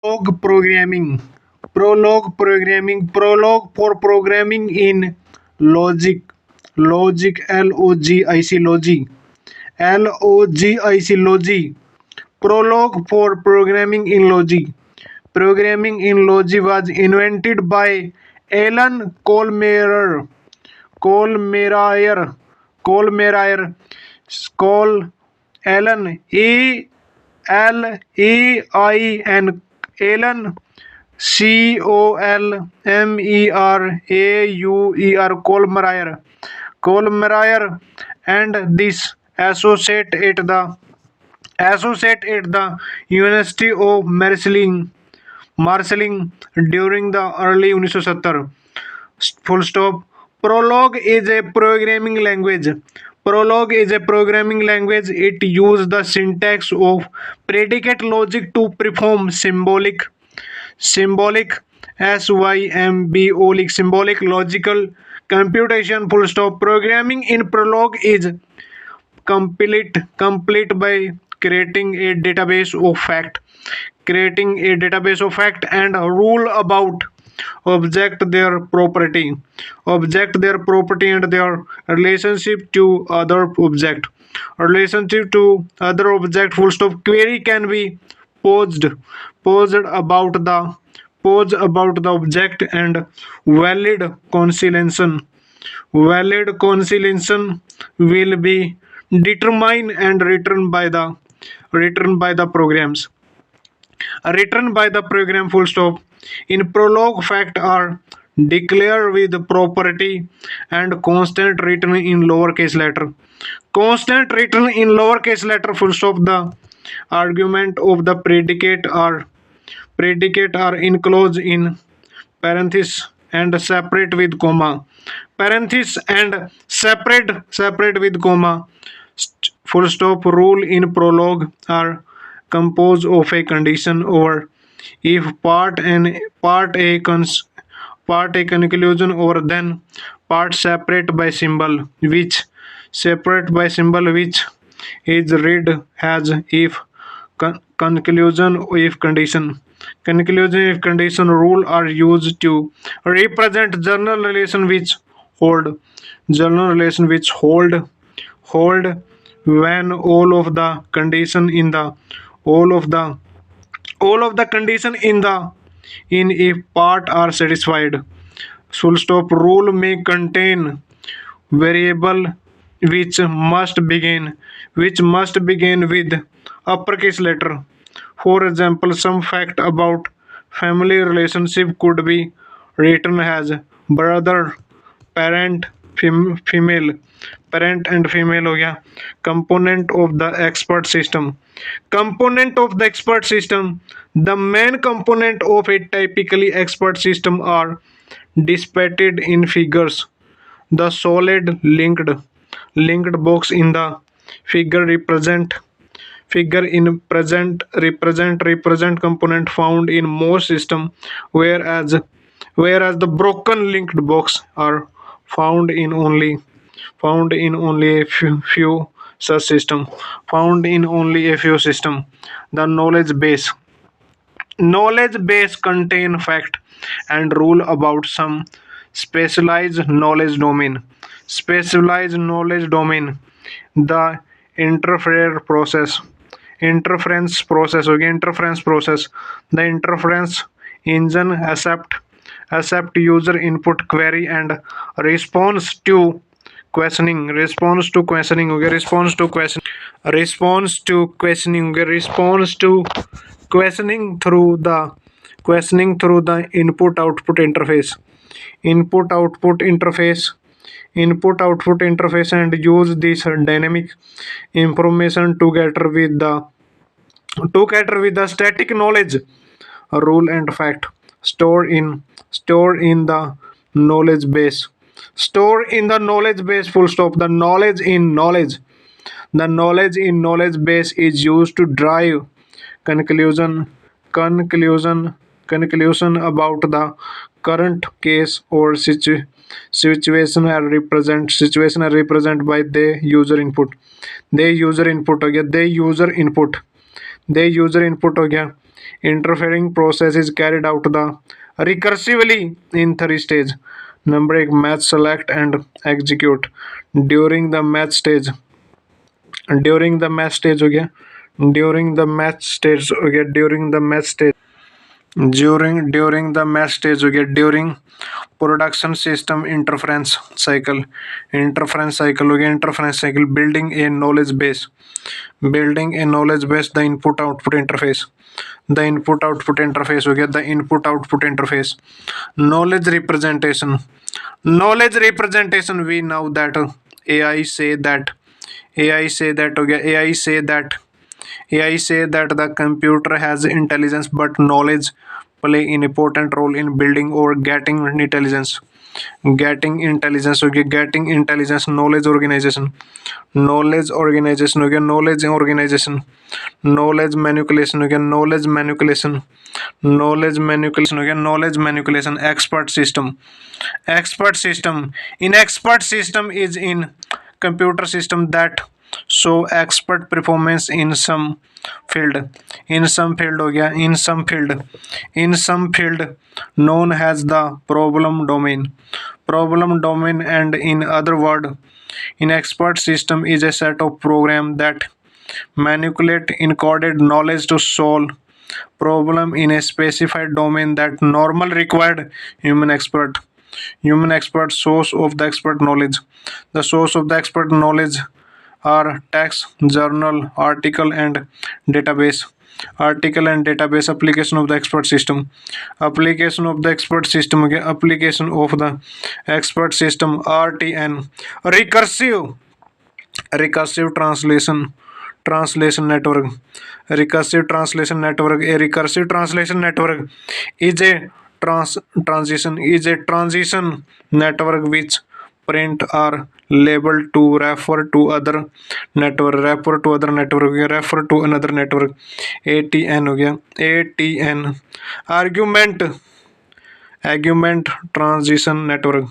Prologue programming. Prologue for programming in logic. Logic. Prologue for programming in logic. Programming in logic was invented by Alan Colmerier, Colmerier, Col Alan Alan Alan Colmerier, and this associate at the University of Marseille during the early 1970. Full stop. Prolog is a programming language. Prolog is a programming language. It uses the syntax of predicate logic to perform symbolic symbolic logical computation. Full stop. Programming in Prolog is complete by creating a database of fact and a rule about object their property and their relationship to other object. Full stop. Query can be posed posed about the object, and valid conciliation will be determined and written by the programs written by the program. Full stop. In Prolog, fact are declared with property and constant written in lowercase letter. Full stop. The argument of the predicate are enclosed in parenthesis and separate with comma. Parenthesis and separate with comma. Full stop. Rule in Prolog are composed of a condition, or if part a conclusion, or then part separate by symbol which is read as if conclusion rule are used to represent general relation which hold when all of the condition in a part are satisfied. Full stop. Rule may contain variable which must begin with uppercase letter. For example, some fact about family relationship could be written as brother, parent, female, parent and female हो गया. Component of the expert system. The main component of a typically expert system are displayed in figures. The solid linked box in the figure represent component found in most system, whereas the broken linked box are found in only a few such system. The knowledge base contain fact and rule about some specialized knowledge domain. The interference process again interference process. The interference engine accept user input query and response to questioning okay, response to questioning through the input output interface, and use this dynamic information together with the static knowledge, rule and fact stored in the knowledge base. Full stop. The knowledge in knowledge base is used to drive conclusion conclusion conclusion about the current case or situation are represent by the user input. They user input हो गया. Interfering process is carried out the recursively in three stage. Number एक match select and execute. During the match stage, during the match stage हो गया, during the match stage हो गया, during the match stage, during the match stage हो गया, during production system interference cycle हो गया, interference cycle, building a knowledge base, building a knowledge base, the input output interface, the input output interface हो गया, the input output interface, knowledge representation, knowledge representation, we know that AI say that, AI say that हो गया, AI say that, AI say that the computer has intelligence but knowledge play an important role in building or getting intelligence. Getting intelligence हो गया, getting intelligence, knowledge organization, knowledge organization हो गया, knowledge organization, knowledge manipulation हो गया, knowledge manipulation, knowledge manipulation हो गया, knowledge manipulation, expert system, expert system, in expert system is in computer system that show expert performance in some field, in some field हो गया, in some field, in some field known as the problem domain, problem domain, and in other word, in expert system is a set of program that manipulate encoded knowledge to solve problem in a specified domain that normal required human expert. Human expert, source of the expert knowledge, the source of the expert knowledge are text, journal, article, and database. Article and database. Application of the expert system, application of the expert system, okay? Application of the expert system, RTN, recursive, recursive translation, translation network, recursive translation network. A recursive translation network is a transition network which print are labeled to refer to other network, refer to other network, refer to another network. ATN हो गया, ATN, argument, argument transition network,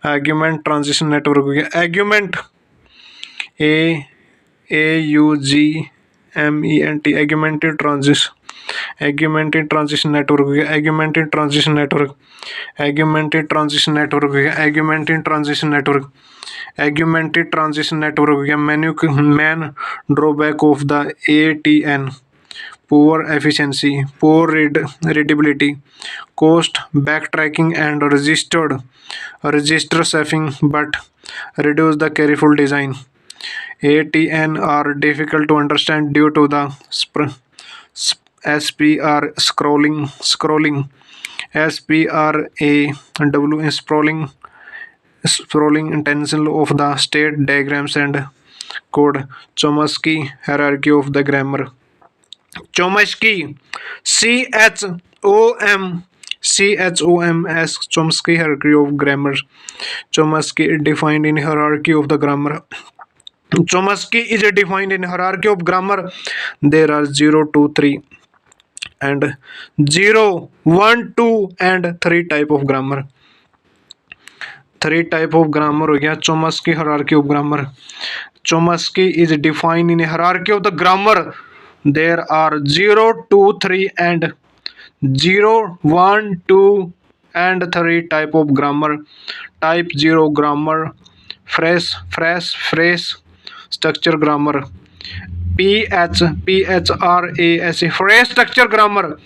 argument transition network हो गया, argument, AUGMENT, augmented transition, augmented transition network हो गया, augmented transition network, augmented transition network हो गया, augmented transition network, augmented transition network हो गया. Main drawback of the ATN, poor efficiency, poor readability, cost, backtracking, and register safing, but reduce the careful design. ATN are difficult to understand due to the SPR scrolling, sprawling intention of the state diagrams and code. Chomsky hierarchy of the grammar. Chomsky, CHOMS, Chomsky hierarchy of grammar. Chomsky defined in hierarchy of the grammar. Chomsky is defined in hierarchy of grammar. There are 0, 2, 3 and 0, 1, 2 and 3 type of grammar. 3 type of grammar हो गया. Chomsky hierarchy of grammar. Chomsky is defined in hierarchy of the grammar. There are 0, 2, 3 and 0, 1, 2 and 3 type of grammar. Type 0 grammar, phrase, structure grammar. PHRAS, phrase structure grammar.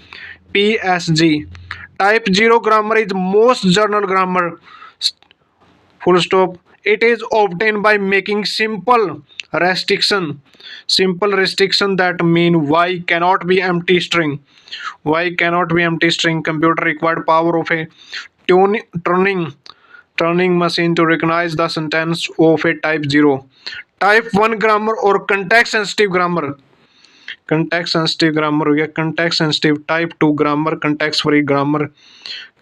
PSG, type 0 grammar is most general grammar. Full stop. It is obtained by making simple restriction that mean y cannot be empty string. Y cannot be empty string. Computer required power of a turning machine to recognize the sentence of a type 0. Type 1 grammar or context sensitive grammar. Context sensitive grammar हो गया. Context sensitive. Type 2 grammar, context free grammar.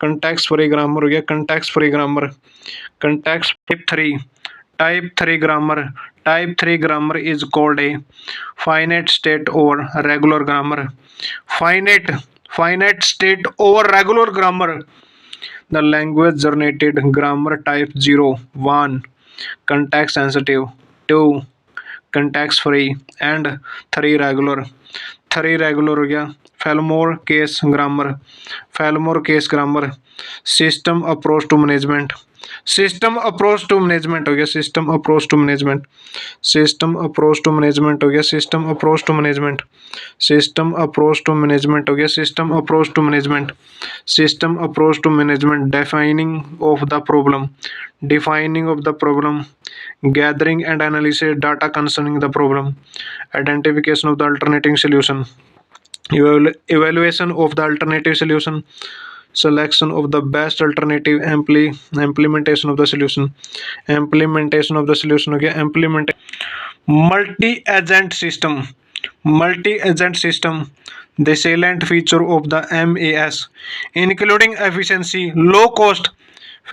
Context free grammar हो गया. Context free grammar. Context. Type 3 grammar. Type 3 grammar is called a finite state over regular grammar. Finite state over regular grammar. The language generated grammar type 0, 1, context sensitive, 2, context free and 3 regular. 3 regular हो गया. Fallmore case grammar. Fallmore case grammar. System approach to management. System approach to management हो गया, system approach to management, system approach to management हो गया, system approach to management, system approach to management हो गया, system approach to management, system approach to management, defining of the problem, defining of the problem, gathering and analysis data concerning the problem, identification of the alternative solution, evaluation of the alternative solution, selection of the best alternative, implementation of the solution, implementation of the solution हो गया, implement multi agent system, multi agent system, the salient feature of the MAS including efficiency, low cost,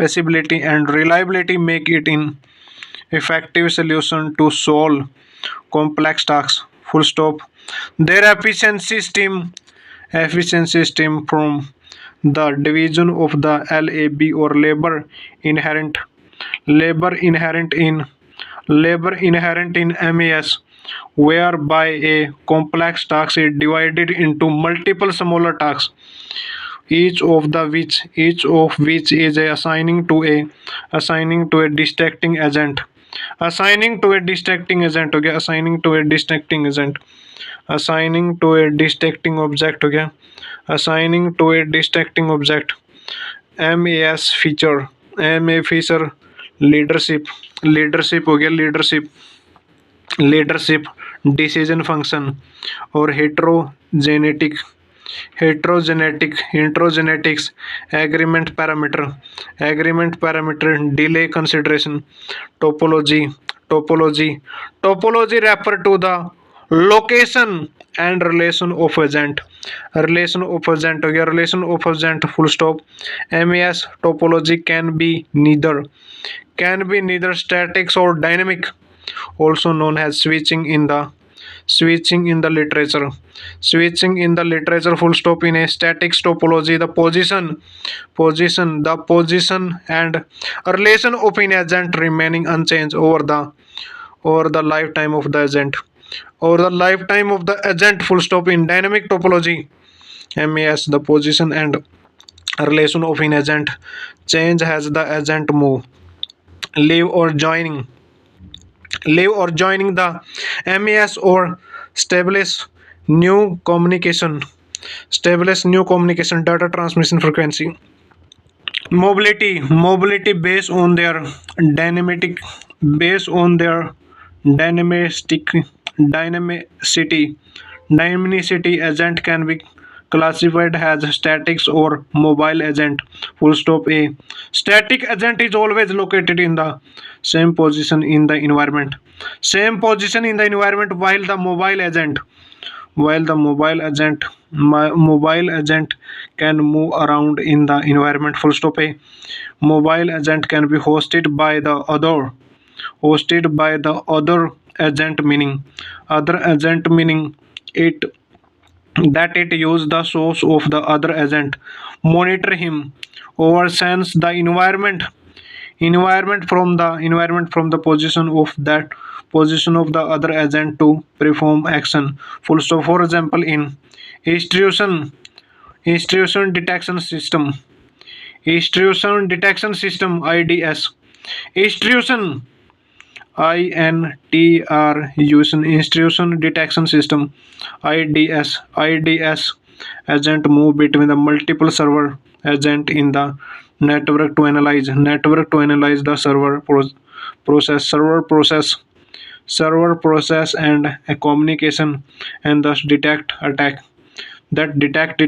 feasibility and reliability make it an effective solution to solve complex tasks. Full stop. Their efficiency stem from the division of the LAB or labor inherent in MAS, whereby a complex task is divided into multiple smaller tasks, each of which is assigning to a distracting agent, assigning to a distracting agent हो गया, assigning to a distracting agent, assigning to a distracting object हो गया, assigning to a distracting object. MAS feature, MA feature leadership हो गया, leadership decision function और heterogenetics agreement parameter delay consideration, topology refer to the location and relation of agent, हो गया, relation of agent. Full stop. MAS topology can be neither static or dynamic, also known as switching in the literature. Switching in the literature, full stop. In a static topology, the position and relation of an agent remaining unchanged over the lifetime of the agent. Full stop. In dynamic topology, MAS, the position and relation of an agent change as the agent move, leave or joining the MAS or establish new communication data transmission frequency. Mobility based on their dynamic dynamicity agent can be classified as statics or mobile agent. Full stop. A static agent is always located in the same position in the environment, while the mobile agent can move around in the environment. Full stop. A mobile agent can be hosted by the other agent, meaning it it use the source of the other agent, monitor him, or sense the environment from the position of the other agent to perform action. Full stop. For example, in intrusion detection system, IDS, intrusion intrusion detection system, IDS agent move between the multiple server agent in the network to analyze the server process and a communication, and thus detect attack, that detect